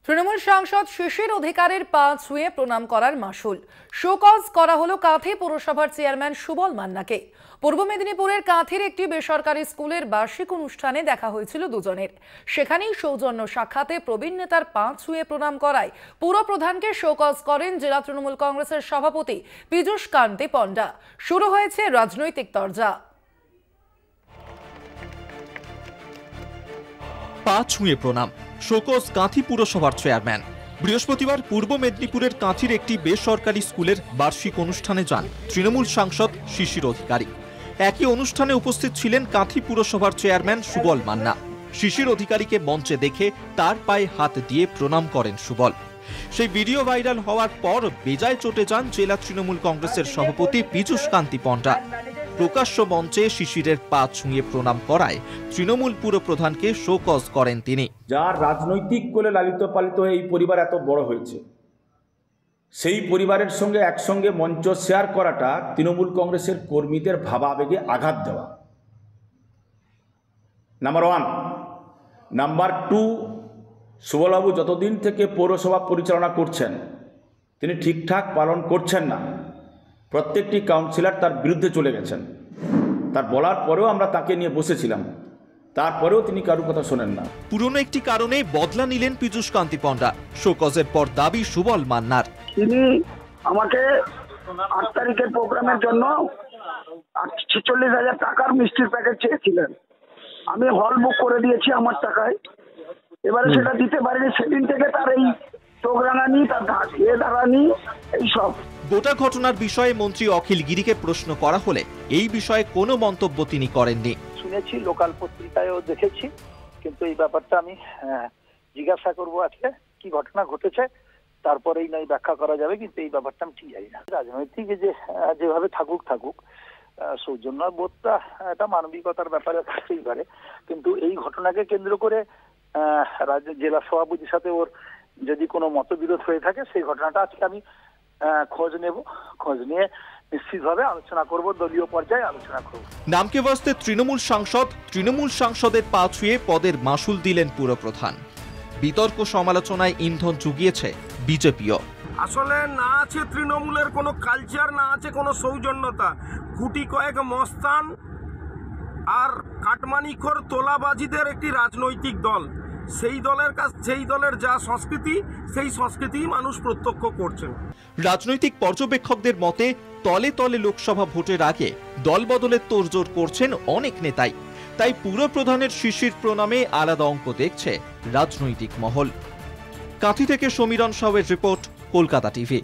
তৃণমূল সাংসদ শিশির অধিকারীর পা ছুঁয়ে প্রণাম করার মাসুল শোকজ করা হলো কাঁথি পৌরসভার চেয়ারম্যান সুবল মান্নাকে। পূর্ব মেদিনীপুরের কাঁথির একটি বেসরকারি স্কুলের বার্ষিক অনুষ্ঠানে দেখা হয়েছিল দুজনের। সেখানেই সৌজন্য সাক্ষাতে প্রবীণ নেতার পা ছুঁয়ে প্রণাম করায় পুরপ্রধানকে শোকজ করেন জেলা তৃণমূল কংগ্রেসের সভাপতি পীযূষ কান্তি পণ্ডা। শুরু হয়েছে রাজনৈতিক তরজা। পা ছুঁয়ে প্রণাম শোকজ কাঁথি পুরসভার চেয়ারম্যান। বৃহস্পতিবার পূর্ব মেদিনীপুরের কাঁথির একটি বেসরকারি স্কুলের বার্ষিক অনুষ্ঠানে যান তৃণমূল সাংসদ শিশির অধিকারী। একই অনুষ্ঠানে উপস্থিত ছিলেন কাঁথি পুরসভার চেয়ারম্যান সুবল মান্না। শিশির অধিকারীকে মঞ্চে দেখে তার পায়ে হাত দিয়ে প্রণাম করেন সুবল। সেই ভিডিও ভাইরাল হওয়ার পর বেজায় চটে যান জেলা তৃণমূল কংগ্রেসের সভাপতি পীযূষ কান্তি পণ্ডা। প্রকাশ্য মঞ্চে শিশিরের পা ছুঁয়ে প্রণাম করায় তৃণমূল পুরপ্রধানকে শোকজ করেন তিনি। যার রাজনৈতিক কোলে লালিত পালিত হয়ে এই পরিবার এত বড় হয়েছে, সেই পরিবারের সঙ্গে একসঙ্গে মঞ্চ শেয়ার করাটা তৃণমূল কংগ্রেসের কর্মীদের ভাবাবেগে আঘাত দেওয়া, নাম্বার ওয়ান। নাম্বার টু, সুবলবাবু যতদিন থেকে পৌরসভা পরিচালনা করছেন তিনি ঠিকঠাক পালন করছেন না। প্রত্যেকটি কাউন্সিলর তার বিরুদ্ধে চলে গেছেন। তার বলার পরেও আমরা তাকে নিয়ে বসেছিলাম, তারপরেও তিনি কারোর কথা শোনেন না। পুরনো একটি কারণে বদলা নিলেন পীযূষ কান্তি পণ্ডা। শোকজের পর দাবি সুবল মান্নার। তিনি আমাকে 8 তারিখের প্রোগ্রামের জন্য 46,000 টাকার মিষ্টির প্যাকেট চেয়েছিলেন। আমি হল বুক করে দিয়েছি আমার টাকায়। এবারে সেটা দিতে পারিনি। সেদিন থেকে তার এই প্রোগ্রামানি, তার দাঁড়ানি, এইসব গোটা ঘটনার বিষয়ে মন্ত্রী অখিল গিরিকে প্রশ্ন করা হলে এই বিষয়ে কোনো মন্তব্য তিনি করেননি। শুনেছি, লোকাল পত্রিকায়ও দেখেছি, কিন্তু এই ব্যাপারটা আমি জিজ্ঞাসা করবো আজকে কি ঘটনা ঘটেছে, তারপরেই নয় ব্যাখ্যা করা যাবে, কিন্তু এই ব্যাপারটা আমি ঠিক জানি না। রাজনৈতিক যেভাবে থাকুক সৌজন্য বোধটা একটা মানবিকতার ব্যাপারে থাকতেই পারে, কিন্তু এই ঘটনাকে কেন্দ্র করে জেলা সভাপতির সাথে ওর যদি কোনো মতবিরোধ হয়ে থাকে সেই ঘটনাটা আজকে আমি খোঁজ নিয়ে নিশ্চিতভাবে আলোচনা করব, দলীয় পর্যায়ে আলোচনা করব। নামকে বাস্তে তৃণমূল সাংসদের পা ছুঁয়ে পদের মাসুল দিলেন পুরপ্রধান। বিতর্ক সমালোচনায় ইন্ধন জুগিয়েছে বিজেপিও। আসলে না আছে তৃণমূলের কোনো কালচার, না আছে কোনো সৌজন্যতা। গুটি কয়েক মস্তান আর কাটমানিখোর তোলাবাজিদের একটি রাজনৈতিক দল। সেই দলের যা সংস্কৃতি, সেই সংস্কৃতি মানুষ প্রত্যক্ষ করছেন। রাজনৈতিক পর্যবেক্ষকদের মতে তলে তলে লোকসভা ভোটের আগে দল বদলের তোড়জোড় করছেন অনেক নেতাই। তাই পুরপ্রধানের শিশির প্রণামে আলাদা অঙ্ক দেখছে রাজনৈতিক মহল। কাঁথি থেকে সমীরণ সাউয়ের রিপোর্ট, কলকাতা টিভি।